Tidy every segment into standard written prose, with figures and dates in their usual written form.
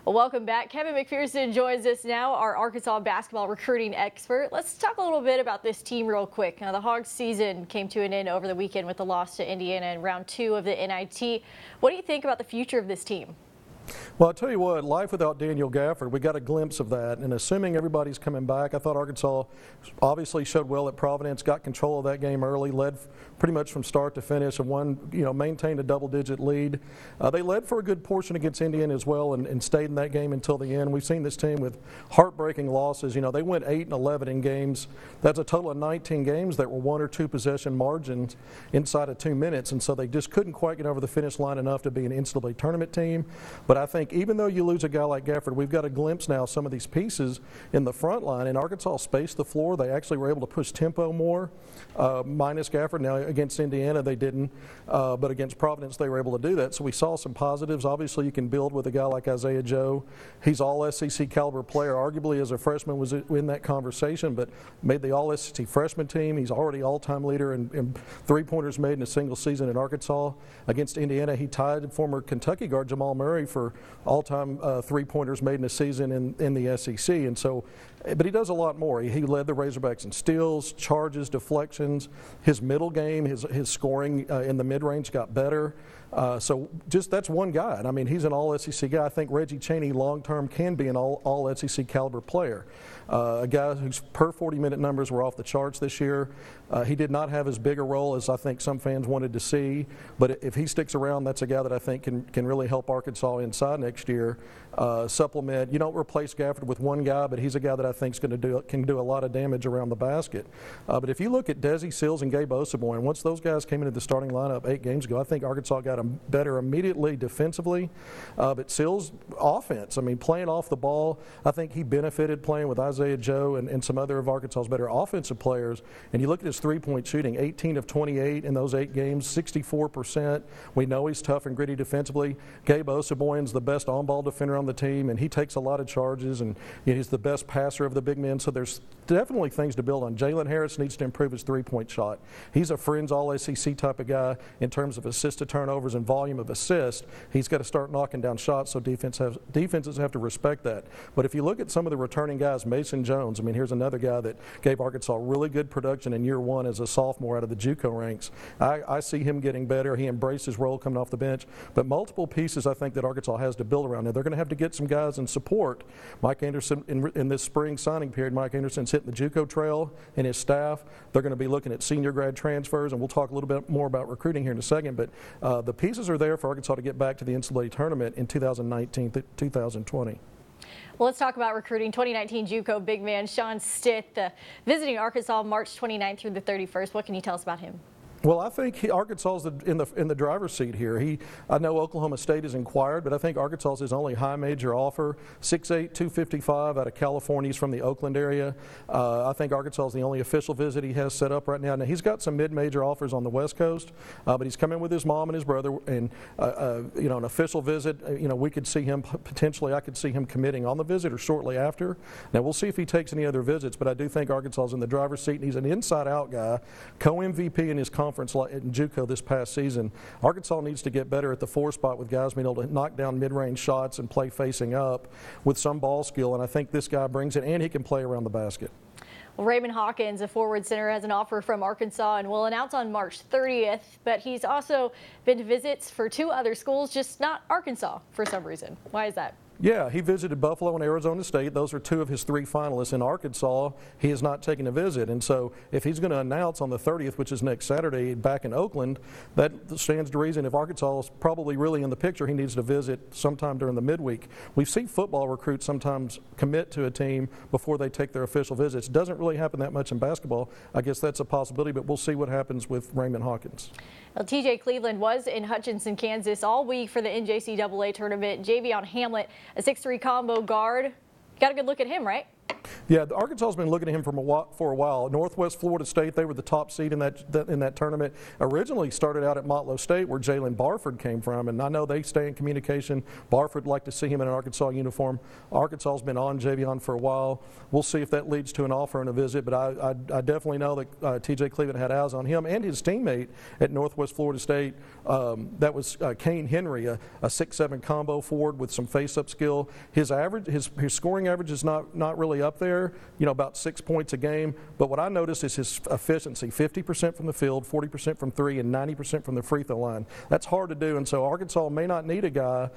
Well, welcome back. Kevin McPherson joins us now, our Arkansas basketball recruiting expert. Let's talk a little bit about this team real quick. Now, the Hogs season came to an end over the weekend with the loss to Indiana in round 2 of the NIT. What do you think about the future of this team? Well, I'll tell you what, life without Daniel Gafford, we got a glimpse of that. And assuming everybody's coming back, I thought Arkansas obviously showed well at Providence, got control of that game early, led pretty much from start to finish, and maintained a double-digit lead. They led for a good portion against Indiana as well and stayed in that game until the end. We've seen this team with heartbreaking losses. You know, they went 8-11 in games. That's a total of 19 games that were 1 or 2 possession margins inside of 2 minutes, and so they just couldn't quite get over the finish line enough to be an NCAA tournament team. But I think even though you lose a guy like Gafford, we've got a glimpse now of some of these pieces in the front line, and Arkansas spaced the floor. They actually were able to push tempo more, minus Gafford. Now, against Indiana, they didn't, but against Providence, they were able to do that. So we saw some positives. Obviously, you can build with a guy like Isaiah Joe. He's all SEC caliber player. Arguably, as a freshman, was in that conversation, but made the all SEC freshman team. He's already all-time leader in three-pointers made in a single season in Arkansas. Against Indiana, he tied former Kentucky guard Jamal Murray for all-time three-pointers made in a season in the SEC. And so, but he does a lot more. He led the Razorbacks in steals, charges, deflections. His middle game, his scoring in the mid-range got better. So just that's one guy. And I mean, he's an all-SEC guy. I think Reggie Chaney long-term can be an all-SEC caliber player. A guy whose per 40-minute numbers were off the charts this year. He did not have as big a role as I think some fans wanted to see. But if he sticks around, that's a guy that I think can really help Arkansas inside next year. Supplement. You don't replace Gafford with one guy, but he's a guy that I think can do a lot of damage around the basket. But if you look at Desi Sills and Gabe Osaboy, once those guys came into the starting lineup 8 games ago, I think Arkansas got them better immediately defensively. But Sills' offense, I mean, playing off the ball, I think he benefited playing with Isaiah Joe and some other of Arkansas's better offensive players. And you look at his three-point shooting, 18 of 28 in those 8 games, 64%. We know he's tough and gritty defensively. Gabe Osaboyan's the best on-ball defender on the team, and he takes a lot of charges, and he's the best passer of the big men. So there's definitely things to build on. Jalen Harris needs to improve his three-point shot. He's a fringe all-SEC type of guy in terms of assist to turnovers and volume of assists. He's got to start knocking down shots, so defenses have to respect that. But if you look at some of the returning guys, Mason Jones, I mean, here's another guy that gave Arkansas really good production in year 1 as a sophomore out of the JUCO ranks. I see him getting better. He embraced his role coming off the bench. But multiple pieces I think that Arkansas has to build around. Now, they're going to have to get some guys in support. Mike Anderson, in this spring signing period, Mike Anderson's hitting the JUCO trail and his staff. They're going to be looking at senior grad transfers, and we'll talk a little bit more about recruiting here in a second. But the pieces are there for Arkansas to get back to the NCAA tournament in 2019-2020. Well, let's talk about recruiting. 2019 JUCO big man Sean Stitt, visiting Arkansas March 29th through the 31st. What can you tell us about him? Well, I think Arkansas is in the driver's seat here. I know Oklahoma State has inquired, but I think Arkansas is his only high major offer. 6'8", 255 out of California. He's from the Oakland area. I think Arkansas is the only official visit he has set up right now. Now, he's got some mid-major offers on the West Coast, but he's coming with his mom and his brother, and an official visit. We could see him potentially. I could see him committing on the visit or shortly after. Now, we'll see if he takes any other visits, but I do think Arkansas is in the driver's seat, and he's an inside-out guy, co-MVP in his conference in JUCO this past season. Arkansas needs to get better at the 4 spot with guys being able to knock down mid-range shots and play facing up with some ball skill, and I think this guy brings it, and he can play around the basket. Well, Raymond Hawkins, a forward center, has an offer from Arkansas and will announce on March 30th, but he's also been to visits for 2 other schools, just not Arkansas for some reason. Why is that? Yeah, he visited Buffalo and Arizona State. Those are 2 of his 3 finalists. In Arkansas, he has not taken a visit. And so if he's going to announce on the 30th, which is next Saturday, back in Oakland, that stands to reason if Arkansas is probably really in the picture, he needs to visit sometime during the midweek. We've seen football recruits sometimes commit to a team before they take their official visits. Doesn't really happen that much in basketball. I guess that's a possibility, but we'll see what happens with Raymond Hawkins. Well, TJ Cleveland was in Hutchinson, Kansas all week for the NJCAA tournament. Javion Hamlet, a 6'3" combo guard. Got a good look at him, right? Yeah, Arkansas's been looking at him for a while. Northwest Florida State, they were the top seed in that tournament. Originally started out at Motlow State, where Jalen Barford came from, and I know they stay in communication. Barford would like to see him in an Arkansas uniform. Arkansas's been on Javion for a while. We'll see if that leads to an offer and a visit, but I definitely know that TJ Cleveland had eyes on him and his teammate at Northwest Florida State. That was Kane Henry, a 6'7" combo forward with some face-up skill. His scoring average is not really up there, about 6 points a game. But what I noticed is his efficiency, 50% from the field, 40% from three, and 90% from the free throw line. That's hard to do, and so Arkansas may not need a guy.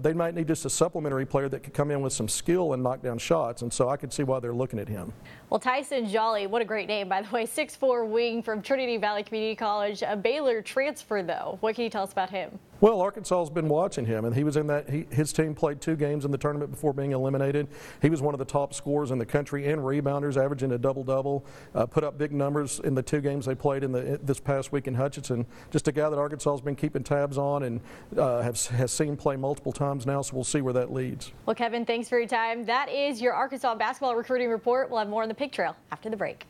They might need just a supplementary player that could come in with some skill and knock down shots, and so I could see why they're looking at him. Well, Tyson Jolly, what a great name, by the way, 6'4" wing from Trinity Valley Community College, a Baylor transfer, though. What can you tell us about him? Well, Arkansas's been watching him, and he was in that. His team played 2 games in the tournament before being eliminated. He was one of the top scorers in the country and rebounders, averaging a double-double. Put up big numbers in the 2 games they played this past week in Hutchinson. Just a guy that Arkansas's been keeping tabs on and has seen play multiple times now. So we'll see where that leads. Well, Kevin, thanks for your time. That is your Arkansas basketball recruiting report. We'll have more on the pig trail after the break.